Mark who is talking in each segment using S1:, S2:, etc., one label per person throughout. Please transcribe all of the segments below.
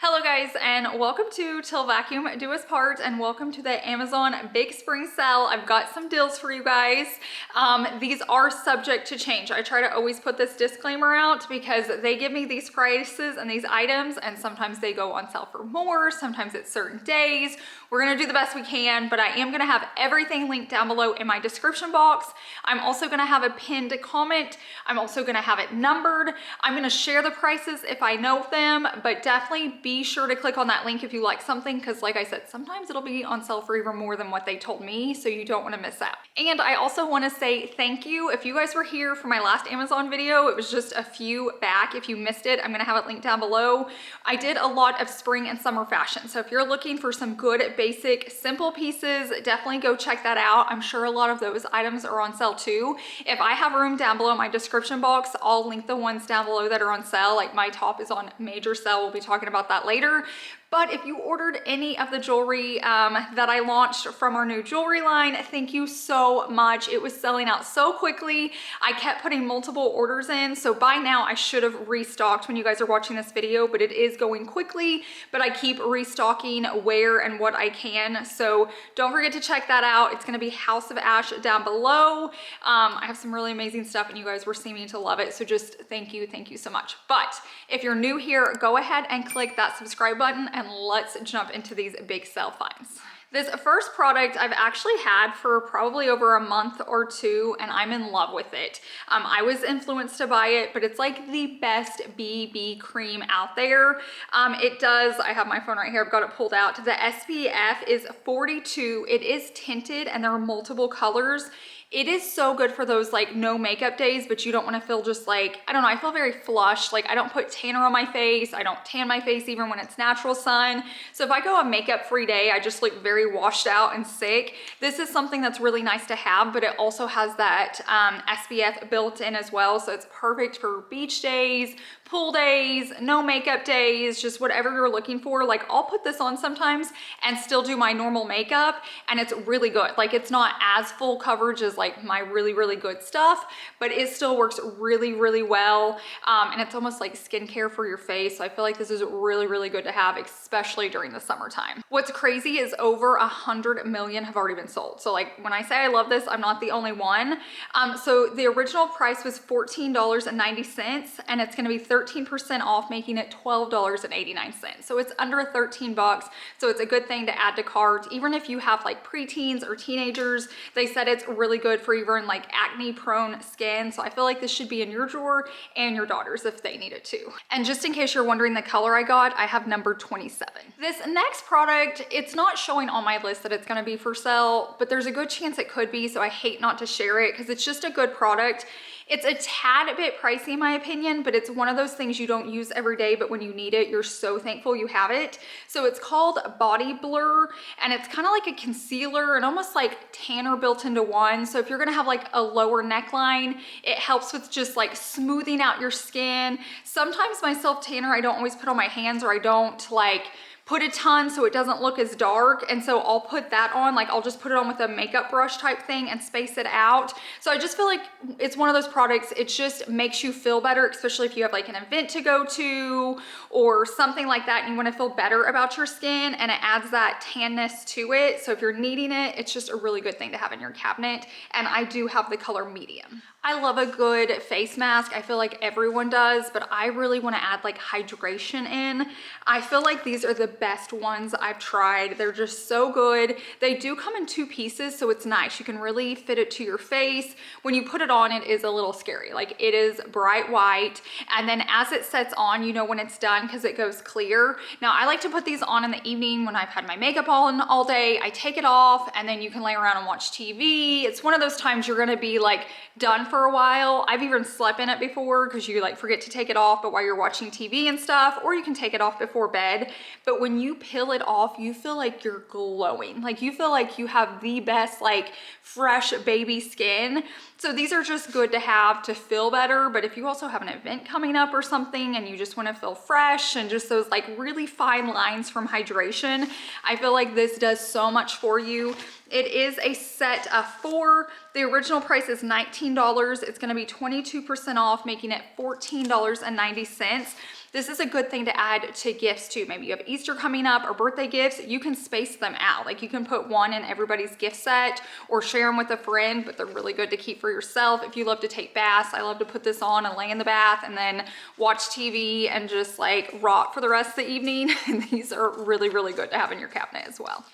S1: Hello guys, and welcome to Till Vacuum Do Us Part, and welcome to the Amazon Big Spring Sale. I've got some deals for you guys. These are subject to change. I try to always put this disclaimer out because they give me these prices and these items, and sometimes they go on sale for more, sometimes it's certain days. We're gonna do the best we can, but I am gonna have everything linked down below in my description box. I'm also gonna have a pinned comment. I'm also gonna have it numbered. I'm gonna share the prices if I know them, but definitely be sure to click on that link if you like something, because like I said, sometimes it'll be on sale for even more than what they told me, so you don't want to miss out. And I also want to say thank you. If you guys were here for my last Amazon video, it was just a few back. If you missed it, I'm gonna have it linked down below. I did a lot of spring and summer fashion, so if you're looking for some good basic simple pieces, definitely go check that out. I'm sure a lot of those items are on sale too. If I have room down below in my description box, I'll link the ones down below that are on sale. Like my top is on major sale. We'll be talking about that later. But if you ordered any of the jewelry that I launched from our new jewelry line, thank you so much. It was selling out so quickly. I kept putting multiple orders in, so by now I should have restocked when you guys are watching this video, but it is going quickly, but I keep restocking where and what I can. So don't forget to check that out. It's gonna be House of Ash down below. I have some really amazing stuff and you guys were seeming to love it, so just thank you so much. But if you're new here, go ahead and click that subscribe button and let's jump into these big sale finds. This first product I've actually had for probably over a month or two, and I'm in love with it. I was influenced to buy it, but it's like the best BB cream out there. I have my phone right here, I've got it pulled out. The SPF is 42. It is tinted and there are multiple colors. It is so good for those like no makeup days, but you don't want to feel just like, I don't know, I feel very flushed. Like I don't put tanner on my face. I don't tan my face even when it's natural sun. So if I go a makeup free day, I just look very washed out and sick. This is something that's really nice to have, but it also has that SPF built in as well. So it's perfect for beach days, pool days, no makeup days, just whatever you're looking for. Like I'll put this on sometimes and still do my normal makeup, and it's really good. Like it's not as full coverage as like my really good stuff, but it still works really well. And it's almost like skincare for your face. So I feel like this is really good to have, especially during the summertime. What's crazy is over 100 million have already been sold. So like when I say I love this, I'm not the only one. So the original price was $14.90, and it's gonna be 13% off, making it $12.89. So it's under 13 bucks. So it's a good thing to add to cart. Even if you have like preteens or teenagers, they said it's really good for even like acne prone skin. So I feel like this should be in your drawer and your daughter's if they need it too. And just in case you're wondering the color I got, I have number 27. This next product, it's not showing on my list that it's gonna be for sale, but there's a good chance it could be. So I hate not to share it because it's just a good product. It's a tad bit pricey in my opinion, but it's one of those things you don't use every day, but when you need it, you're so thankful you have it. So it's called Body Blur, and it's kind of like a concealer and almost like tanner built into one. So if you're gonna have like a lower neckline, it helps with just like smoothing out your skin. Sometimes my self tanner, I don't always put on my hands, or I don't like put a ton so it doesn't look as dark, and so I'll put that on, like I'll just put it on with a makeup brush type thing and space it out. So I just feel like it's one of those products, it just makes you feel better, especially if you have like an event to go to or something like that and you want to feel better about your skin, and it adds that tanness to it. So if you're needing it, it's just a really good thing to have in your cabinet, and I do have the color medium. I love a good face mask. I feel like everyone does, but I really want to add like hydration in. I feel like these are the best ones I've tried. They're just so good. They do come in 2 pieces, so it's nice. You can really fit it to your face. When you put it on, it is a little scary. Like it is bright white, and then as it sets on, you know when it's done because it goes clear. Now I like to put these on in the evening when I've had my makeup on all day. I take it off and then you can lay around and watch TV. It's one of those times you're gonna be like done for a while. I've even slept in it before because you like forget to take it off, but while you're watching TV and stuff, or you can take it off before bed. But when you peel it off, you feel like you're glowing. Like you feel like you have the best like fresh baby skin. So these are just good to have to feel better. But if you also have an event coming up or something and you just want to feel fresh and just those like really fine lines from hydration, I feel like this does so much for you. It is a set of 4. The original price is $19. It's going to be 22% off, making it $14.90. This is a good thing to add to gifts too. Maybe you have Easter coming up or birthday gifts, you can space them out. Like you can put one in everybody's gift set or share them with a friend, but they're really good to keep for yourself. If you love to take baths, I love to put this on and lay in the bath and then watch TV and just like rot for the rest of the evening. And these are really, really good to have in your cabinet as well.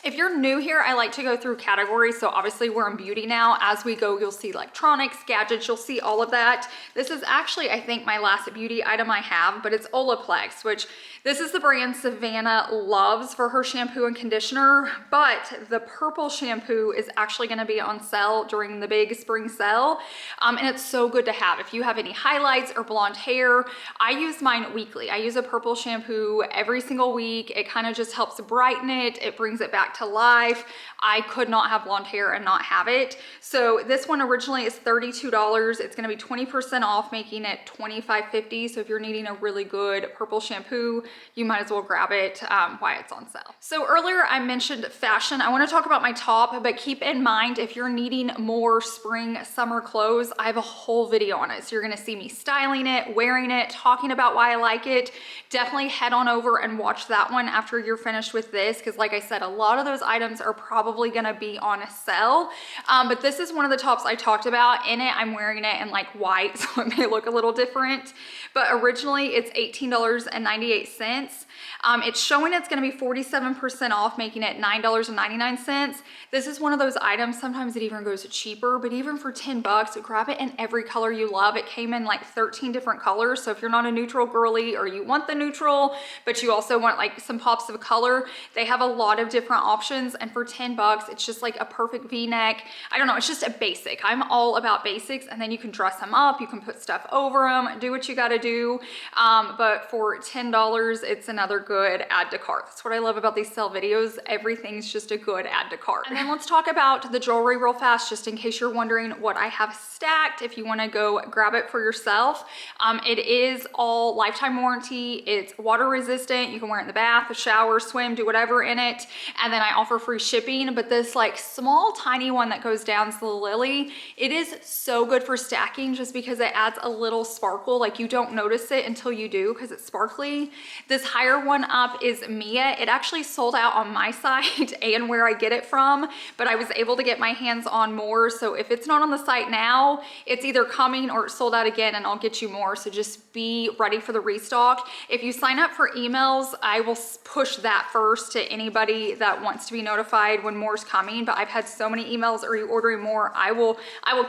S1: If you're new here, I like to go through categories. So obviously we're in beauty now. As we go, you'll see electronics, gadgets, you'll see all of that. This is actually, I think, my last beauty item I have, but it's Olaplex, which this is the brand Savannah loves for her shampoo and conditioner, but the purple shampoo is actually gonna be on sale during the big spring sale. And it's so good to have. If you have any highlights or blonde hair, I use mine weekly. I use a purple shampoo every single week. It kind of just helps brighten it. It brings it back to life. I could not have blonde hair and not have it. So this one originally is $32. It's gonna be 20% off, making it $25.50. So if you're needing a really good purple shampoo, you might as well grab it while it's on sale. So earlier I mentioned fashion. I wanna talk about my top, but keep in mind if you're needing more spring, summer clothes, I have a whole video on it. So you're gonna see me styling it, wearing it, talking about why I like it. Definitely head on over and watch that one after you're finished with this, because like I said, a lot of those items are probably gonna be on a sale. But this is one of the tops I talked about. In it, I'm wearing it in like white, so it may look a little different. But originally it's $18.98. It's showing it's gonna be 47% off, making it $9.99. This is one of those items, sometimes it even goes cheaper, but even for 10 bucks, grab it in every color you love. It came in like 13 different colors. So if you're not a neutral girly or you want the neutral, but you also want like some pops of color, they have a lot of different options. And for 10 bucks, it's just like a perfect V-neck. I don't know, it's just a basic. I'm all about basics, and then you can dress them up, you can put stuff over them, do what you gotta do. But for $10, it's another good add to cart. That's what I love about these sale videos. Everything's just a good add to cart. And then let's talk about the jewelry real fast, just in case you're wondering what I have stacked. If you wanna go grab it for yourself, it is all lifetime warranty. It's water resistant. You can wear it in the bath, the shower, swim, do whatever in it. And then I offer free shipping. But this like small, tiny one that goes down to the lily, it is so good for stacking just because it adds a little sparkle. Like you don't notice it until you do because it's sparkly. This higher one up is Mia. It actually sold out on my site and where I get it from, but I was able to get my hands on more. So if it's not on the site now, it's either coming or it's sold out again, and I'll get you more. So just be ready for the restock. If you sign up for emails, I will push that first to anybody that wants to be notified when more's coming. But I've had so many emails, are you ordering more? I will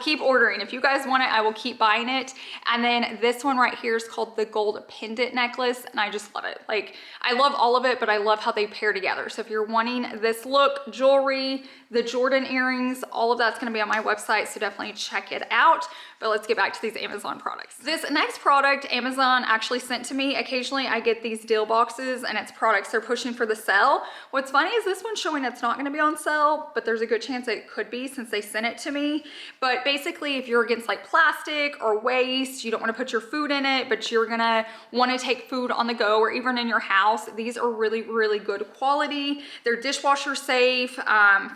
S1: keep ordering. If you guys want it, I will keep buying it. And then this one right here is called the gold pendant necklace, and I just love it. Like I love all of it, but I love how they pair together. So if you're wanting this look, jewelry, the Jordan earrings, all of that's gonna be on my website, so definitely check it out. But let's get back to these Amazon products. This next product, Amazon actually sent to me. Occasionally I get these deal boxes and it's products they're pushing for the sale. What's funny is this one's showing it's not gonna be on sale, but there's a good chance it could be since they sent it to me. But basically, if you're against like plastic or waste, you don't wanna put your food in it, but you're gonna wanna take food on the go or even in your house, these are really, really good quality. They're dishwasher safe,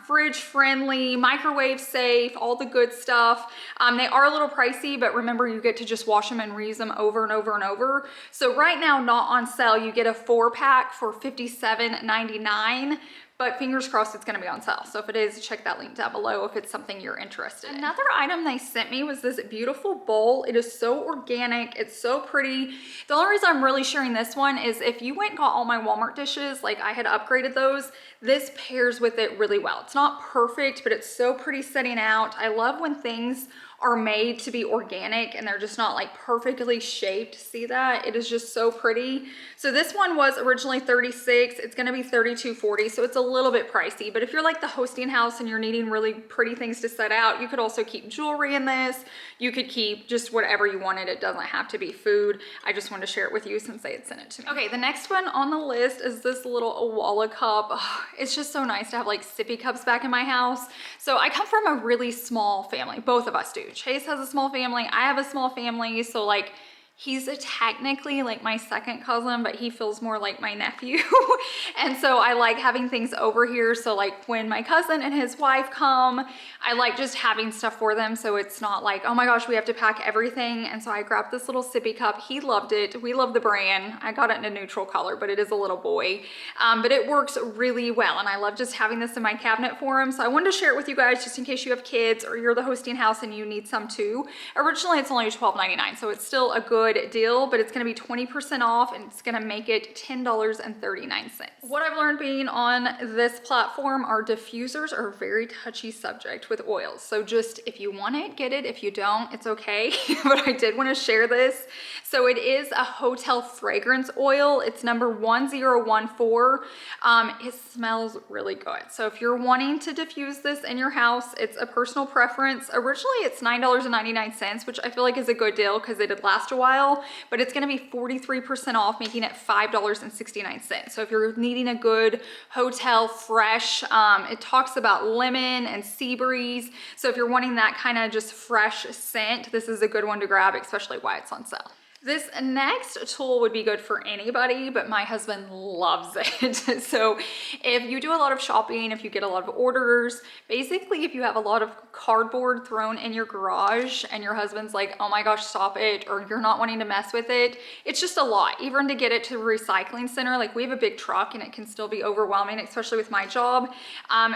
S1: fridge friendly, microwave safe, all the good stuff. They are a little pricey, but remember you get to just wash them and reuse them over and over and over. So right now, not on sale, you get a 4-pack for $57.99. But fingers crossed it's gonna be on sale. So if it is, check that link down below if it's something you're interested in. Another item they sent me was this beautiful bowl. It is so organic, it's so pretty. The only reason I'm really sharing this one is if you went and got all my Walmart dishes, like I had upgraded those, this pairs with it really well. It's not perfect, but it's so pretty setting out. I love when things are made to be organic and they're just not like perfectly shaped. See that? It is just so pretty. So this one was originally $36. It's gonna be $32.40, so it's a little bit pricey. But if you're like the hosting house and you're needing really pretty things to set out, you could also keep jewelry in this. You could keep just whatever you wanted. It doesn't have to be food. I just wanted to share it with you since they had sent it to me. Okay, the next one on the list is this little Owala cup. Oh, it's just so nice to have like sippy cups back in my house. So I come from a really small family. Both of us do. Chase has a small family. I have a small family. So like He's technically like my second cousin, but he feels more like my nephew. And so I like having things over here. So like when my cousin and his wife come, I like just having stuff for them. So it's not like, oh my gosh, we have to pack everything. And so I grabbed this little sippy cup. He loved it. We love the brand. I got it in a neutral color, but it is a little boy. But it works really well. And I love just having this in my cabinet for him. So I wanted to share it with you guys just in case you have kids or you're the hosting house and you need some too. Originally, it's only $12.99. So it's still a good deal, but it's going to be 20% off and it's going to make it $10.39. What I've learned being on this platform are diffusers are a very touchy subject with oils. So just if you want it, get it. If you don't, it's okay. But I did want to share this. So it is a hotel fragrance oil. It's number 1014. It smells really good. So if you're wanting to diffuse this in your house, it's a personal preference. Originally it's $9.99, which I feel like is a good deal because it'd last a while. But it's going to be 43% off, making it $5.69. So if you're needing a good hotel fresh, it talks about lemon and sea breeze. So if you're wanting that kind of just fresh scent, this is a good one to grab, especially while it's on sale. This next tool would be good for anybody, but my husband loves it. So if you do a lot of shopping, if you get a lot of orders, basically if you have a lot of cardboard thrown in your garage and your husband's like, oh my gosh, stop it, or you're not wanting to mess with it, it's just a lot. Even to get it to the recycling center, like we have a big truck and it can still be overwhelming, especially with my job.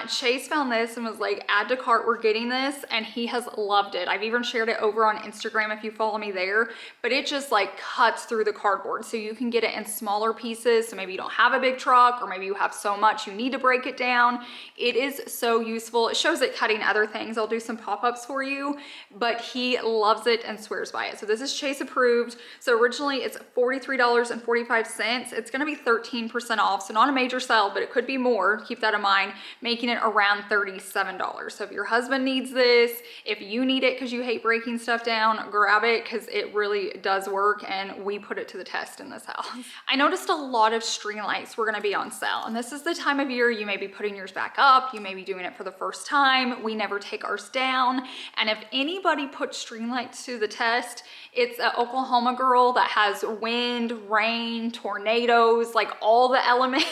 S1: Chase found this and was like, add to cart, we're getting this, and he has loved it. I've even shared it over on Instagram if you follow me there, but it just like cuts through the cardboard, so you can get it in smaller pieces. So maybe you don't have a big truck, or maybe you have so much you need to break it down. It is so useful. It shows it cutting other things. I'll do some pop-ups for you, but he loves it and swears by it. So this is Chase approved. So originally it's $43.45. It's going to be 13% off, so not a major sale, but it could be more. Keep that in mind, making it around $37. So if your husband needs this, if you need it because you hate breaking stuff down, grab it because it really does work, and we put it to the test in this house. I noticed a lot of string lights were going to be on sale, and this is the time of year you may be putting yours back up, you may be doing it for the first time. We never take ours down, and if anybody puts string lights to the test, it's an Oklahoma girl that has wind, rain, tornadoes, like all the elements,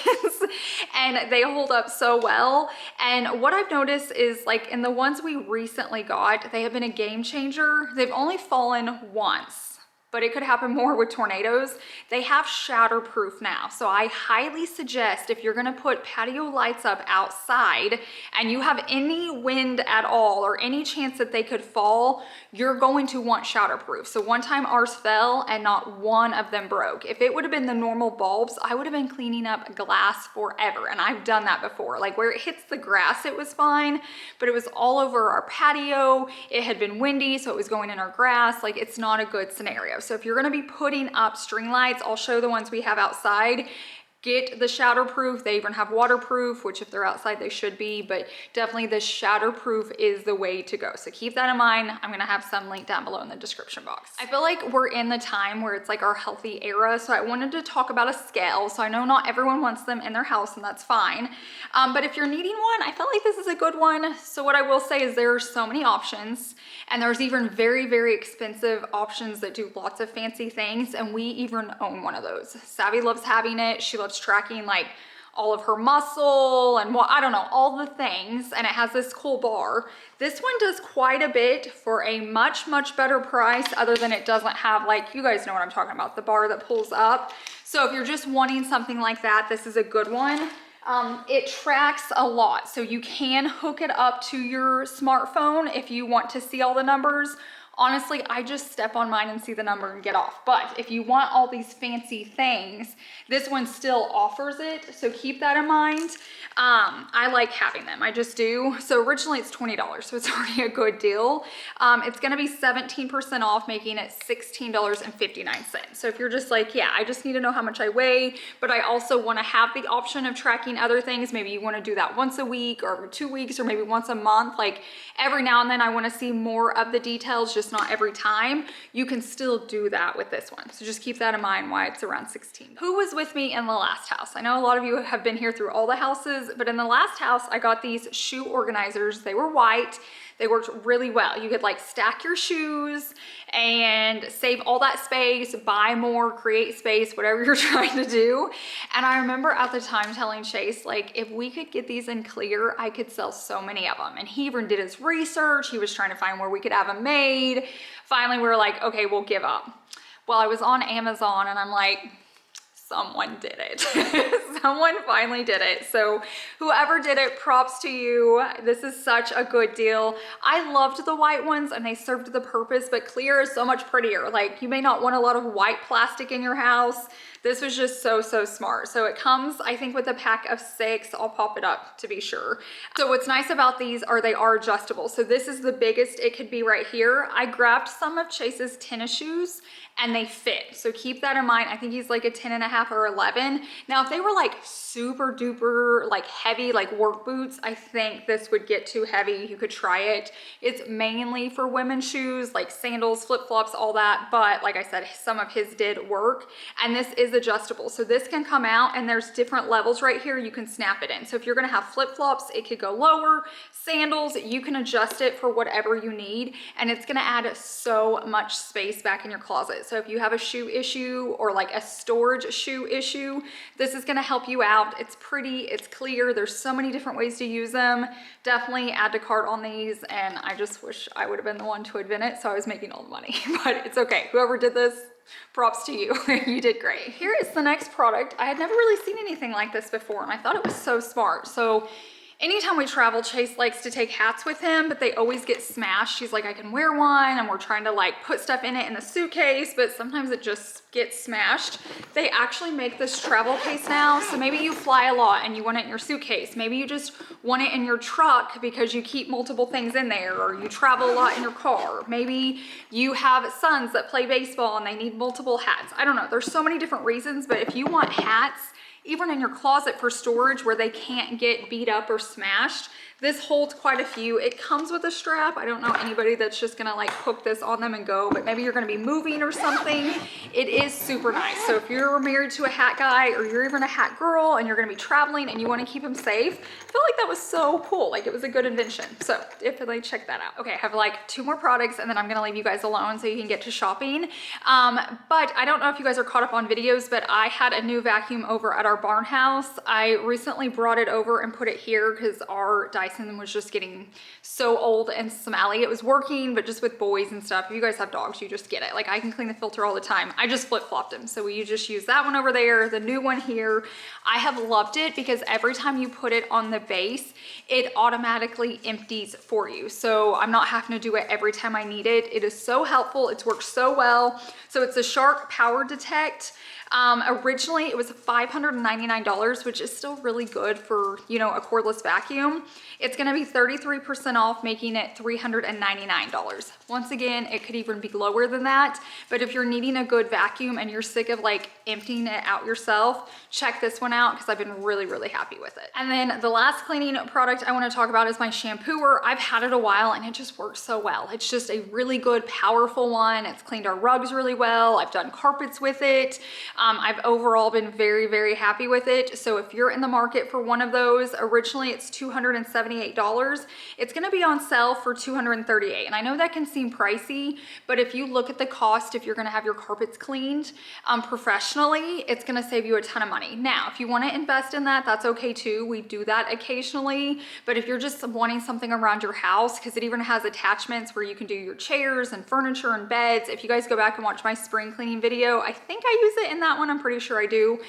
S1: and they hold up so well. And what I've noticed is like in the ones we recently got, they have been a game changer. They've only fallen once, but it could happen more with tornadoes. They have shatterproof now. So I highly suggest if you're gonna put patio lights up outside and you have any wind at all or any chance that they could fall, you're going to want shatterproof. So one time ours fell and not one of them broke. If it would have been the normal bulbs, I would have been cleaning up glass forever. And I've done that before. Like where it hits the grass, it was fine, but it was all over our patio. It had been windy, so it was going in our grass. Like it's not a good scenario. So if you're gonna be putting up string lights, I'll show the ones we have outside. Get the shatterproof. They even have waterproof, which if they're outside, they should be, but definitely the shatterproof is the way to go. So keep that in mind. I'm gonna have some linked down below in the description box. I feel like we're in the time where it's like our healthy era. So I wanted to talk about a scale. So I know not everyone wants them in their house, and that's fine. But if you're needing one, I felt like this is a good one. So what I will say is there are so many options, and there's even very, very expensive options that do lots of fancy things. And we even own one of those. Savvy loves having it. She loves tracking like all of her muscle and what, I don't know, all the things. And it has this cool bar. This one does quite a bit for a much, much better price, other than it doesn't have, like, you guys know what I'm talking about, the bar that pulls up. So if you're just wanting something like that, this is a good one. It tracks a lot. So you can hook it up to your smartphone if you want to see all the numbers. Honestly, I just step on mine and see the number and get off. But if you want all these fancy things, this one still offers it. So keep that in mind. I like having them. I just do. So originally it's $20, so it's already a good deal. It's going to be 17% off, making it $16.59. So if you're just like, yeah, I just need to know how much I weigh, but I also want to have the option of tracking other things. Maybe you want to do that once a week or every 2 weeks or maybe once a month. Like every now and then I want to see more of the details just just not every time, you can still do that with this one. So just keep that in mind why it's around 16. Who was with me in the last house? I know a lot of you have been here through all the houses, but in the last house, I got these shoe organizers. They were white. They worked really well. You could like stack your shoes and save all that space, buy more, create space, whatever you're trying to do. And I remember at the time telling Chase, like, if we could get these in clear, I could sell so many of them. And he even did his research. He was trying to find where we could have them made. Finally, we were like, okay, we'll give up. Well, I was on Amazon and I'm like, someone did it. Someone finally did it. So whoever did it, props to you. This is such a good deal. I loved the white ones and they served the purpose, but clear is so much prettier. Like, you may not want a lot of white plastic in your house. This was just so smart. So it comes, I think, with a pack of 6. I'll pop it up to be sure. So what's nice about these are they are adjustable. So this is the biggest it could be right here. I grabbed some of Chase's tennis shoes and they fit. So keep that in mind. I think he's like a 10.5 or 11. Now, if they were like super duper like heavy, like work boots, I think this would get too heavy. You could try it. It's mainly for women's shoes, like sandals, flip-flops, all that. But like I said, some of his did work. And this is adjustable. So this can come out and there's different levels right here. You can snap it in. So if you're gonna have flip-flops, it could go lower. Sandals, you can adjust it for whatever you need. And it's gonna add so much space back in your closet. So if you have a shoe issue or like a storage shoe issue, this is gonna help you out. It's pretty, it's clear. There's so many different ways to use them. Definitely add to cart on these. And I just wish I would have been the one to invent it, so I was making all the money, but it's okay. Whoever did this, props to you. You did great. Here is the next product. I had never really seen anything like this before and I thought it was so smart. So anytime we travel, Chase likes to take hats with him, but they always get smashed. She's like, I can wear one, and we're trying to like put stuff in it in the suitcase, but sometimes it just gets smashed. They actually make this travel case now. So maybe you fly a lot and you want it in your suitcase. Maybe you just want it in your truck because you keep multiple things in there, or you travel a lot in your car. Maybe you have sons that play baseball and they need multiple hats. I don't know. There's so many different reasons, but if you want hats, even in your closet for storage where they can't get beat up or smashed, this holds quite a few. It comes with a strap. I don't know anybody that's just gonna like hook this on them and go, but maybe you're gonna be moving or something. It is super nice. So if you're married to a hat guy or you're even a hat girl and you're gonna be traveling and you wanna keep them safe, I feel like that was so cool. Like, it was a good invention. So definitely check that out. Okay, I have like 2 more products and then I'm gonna leave you guys alone so you can get to shopping. But I don't know if you guys are caught up on videos, but I had a new vacuum over at our barn house. I recently brought it over and put it here because our Dyson was just getting so old and smelly. It was working, but just with boys and stuff, if you guys have dogs, you just get it. Like, I can clean the filter all the time. I just flip-flopped him. So you just use that one over there, the new one here. I have loved it because every time you put it on the base, it automatically empties for you. So I'm not having to do it every time I need it. It is so helpful. It's worked so well. So it's a Shark PowerDetect. Originally it was $599, which is still really good for, you know, a cordless vacuum. It's gonna be 33% off, making it $399. Once again, it could even be lower than that, but if you're needing a good vacuum and you're sick of like emptying it out yourself, check this one out because I've been really happy with it. And then the last cleaning product I want to talk about is my Shampooer. I've had it a while and it just works so well. It's just a really good, powerful one. It's cleaned our rugs really well. I've done carpets with it. I've overall been very happy with it. So if you're in the market for one of those, originally it's $278. It's gonna be on sale for $238. And I know that can seem pricey, but if you look at the cost, if you're gonna have your carpets cleaned professionally, it's gonna save you a ton of money. Now, if you wanna invest in that, that's okay too. We do that occasionally, but if you're just wanting something around your house, because it even has attachments where you can do your chairs and furniture and beds. If you guys go back and watch my spring cleaning video, I think I use it in that one. I'm pretty sure I do.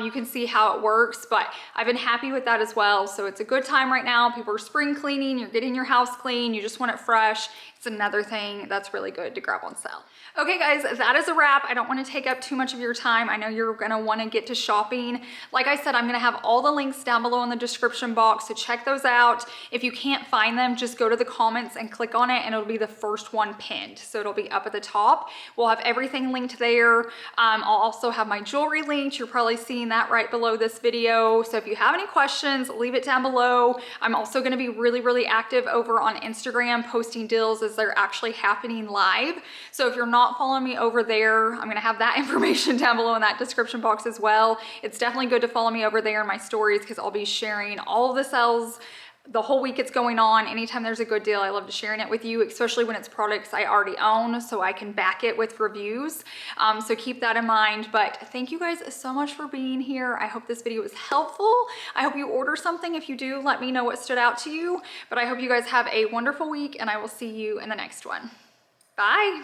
S1: You can see how it works, but I've been happy with that as well. So it's a good time right now. People are spring cleaning, you're getting your house clean, you just want it fresh. It's another thing that's really good to grab on sale. Okay guys, that is a wrap. I don't want to take up too much of your time. I know you're gonna want to get to shopping. Like I said, I'm gonna have all the links down below in the description box, so check those out. If you can't find them, just go to the comments and click on it and it'll be the first one pinned. So it'll be up at the top. We'll have everything linked there. I'll also have have my jewelry linked. You're probably seeing that right below this video. So if you have any questions, leave it down below. I'm also gonna be really active over on Instagram, posting deals as they're actually happening live. So if you're not following me over there, I'm gonna have that information down below in that description box as well. It's definitely good to follow me over there in my stories because I'll be sharing all of the sales the whole week it's going on. Anytime there's a good deal, I love to sharing it with you, especially when it's products I already own, so I can back it with reviews. So keep that in mind. But thank you guys so much for being here. I hope this video was helpful. I hope you order something. If you do, let me know what stood out to you. But I hope you guys have a wonderful week, and I will see you in the next one. Bye.